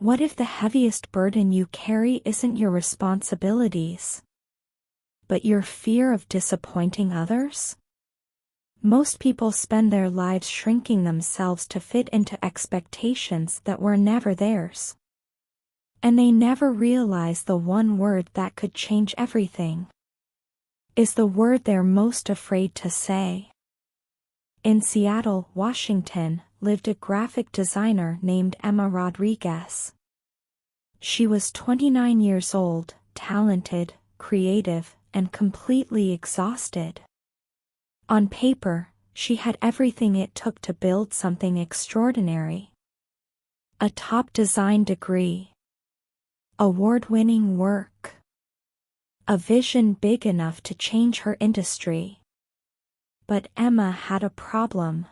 What if the heaviest burden you carry isn't your responsibilities, but your fear of disappointing others? Most people spend their lives shrinking themselves to fit into expectations that were never theirs. And they never realize the one word that could change everything is the word they're most afraid to say. In Seattle, Washington, lived a graphic designer named Emma Rodriguez. She was 29 years old, talented, creative, and completely exhausted. On paper, she had everything it took to build something extraordinary. A top design degree, award-winning work, a vision big enough to change her industry. But Emma had a problem.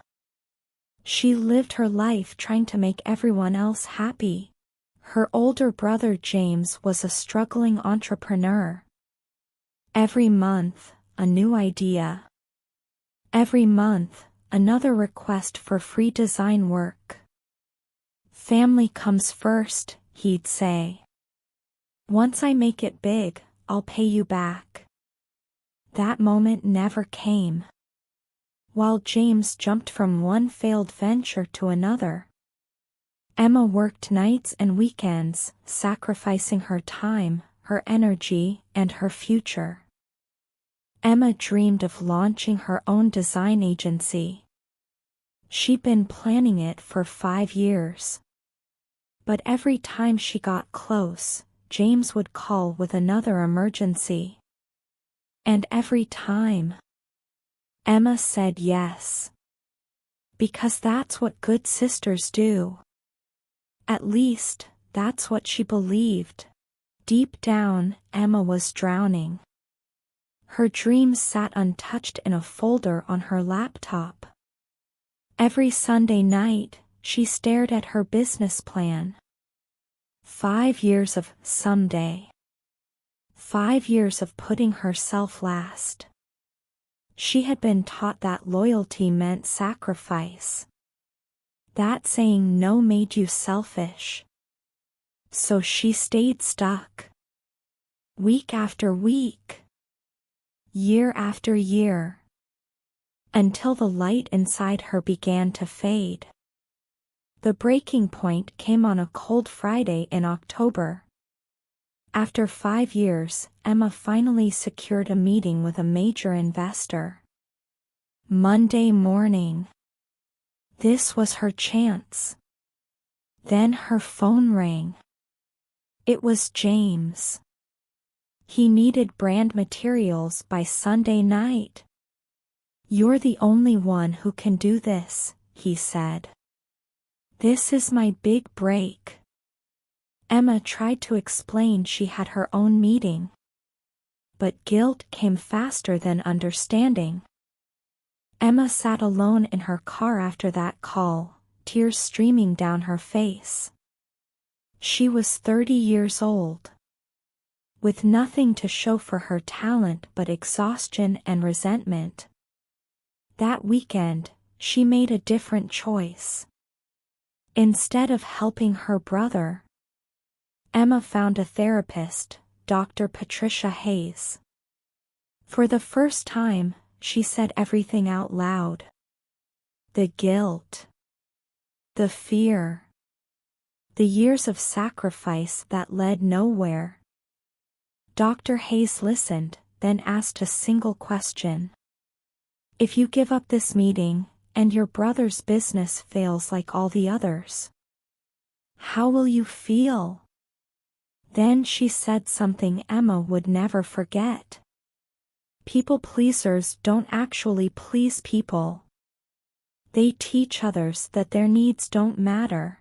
She lived her life trying to make everyone else happy. Her older brother James was a struggling entrepreneur. Every month, a new idea. Every month, another request for free design work. "Family comes first," he'd say. "Once I make it big, I'll pay you back." That moment never came. While James jumped from one failed venture to another, Emma worked nights and weekends, sacrificing her time, her energy, and her future. Emma dreamed of launching her own design agency. She'd been planning it for 5 years. But every time she got close, James would call with another emergency. And every time, Emma said yes. Because that's what good sisters do. At least, that's what she believed. Deep down, Emma was drowning. Her dreams sat untouched in a folder on her laptop. Every Sunday night, she stared at her business plan. 5 years of someday. 5 years of putting herself last. She had been taught that loyalty meant sacrifice. That saying no made you selfish. So she stayed stuck. Week after week. Year after year. Until the light inside her began to fade. The breaking point came on a cold Friday in October. After 5 years, Emma finally secured a meeting with a major investor. Monday morning. This was her chance. Then her phone rang. It was James. He needed brand materials by Sunday night. "You're the only one who can do this," he said. "This is my big break." Emma tried to explain she had her own meeting. But guilt came faster than understanding. Emma sat alone in her car after that call, tears streaming down her face. She was 30 years old. With nothing to show for her talent but exhaustion and resentment. That weekend, she made a different choice. Instead of helping her brother, Emma found a therapist, Dr. Patricia Hayes. For the first time, she said everything out loud. The guilt. The fear. The years of sacrifice that led nowhere. Dr. Hayes listened, then asked a single question. "If you give up this meeting, and your brother's business fails like all the others, how will you feel?" Then she said something Emma would never forget. People pleasers don't actually please people. They teach others that their needs don't matter.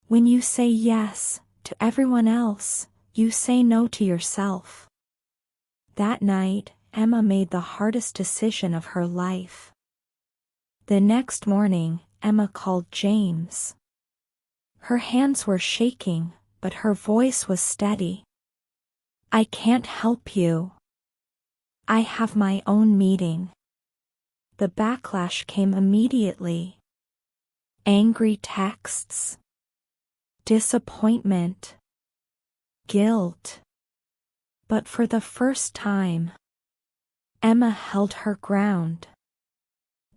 When you say yes to everyone else, you say no to yourself. That night, Emma made the hardest decision of her life. The next morning, Emma called James. Her hands were shaking, but her voice was steady. "I can't help you. I have my own meeting." The backlash came immediately. Angry texts. disappointment, guilt. But for the first time, Emma held her ground.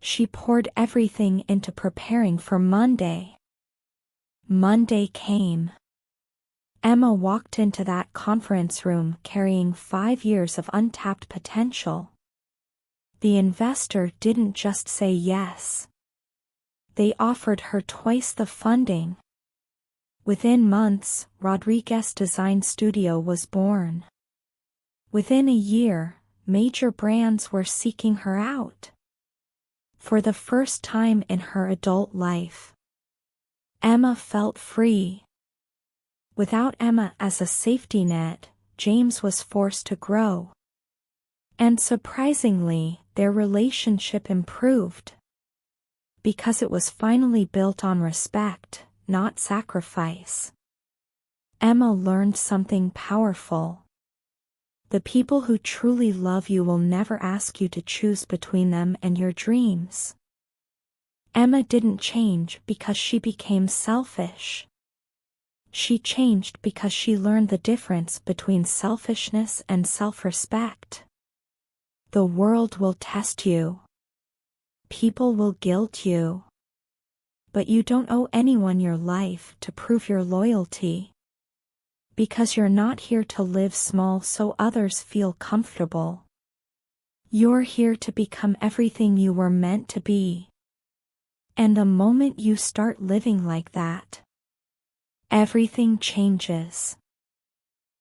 She poured everything into preparing for Monday. Monday came. Emma walked into that conference room carrying 5 years of untapped potential. The investor didn't just say yes. They offered her twice the funding. Within months, Rodriguez Design Studio was born. Within a year, major brands were seeking her out. For the first time in her adult life, Emma felt free. Without Emma as a safety net, James was forced to grow. And surprisingly, their relationship improved. Because it was finally built on respect, not sacrifice. Emma learned something powerful. The people who truly love you will never ask you to choose between them and your dreams. Emma didn't change because she became selfish. She changed because she learned the difference between selfishness and self-respect. The world will test you. People will guilt you. But you don't owe anyone your life to prove your loyalty. Because you're not here to live small so others feel comfortable. You're here to become everything you were meant to be. And the moment you start living like that, everything changes.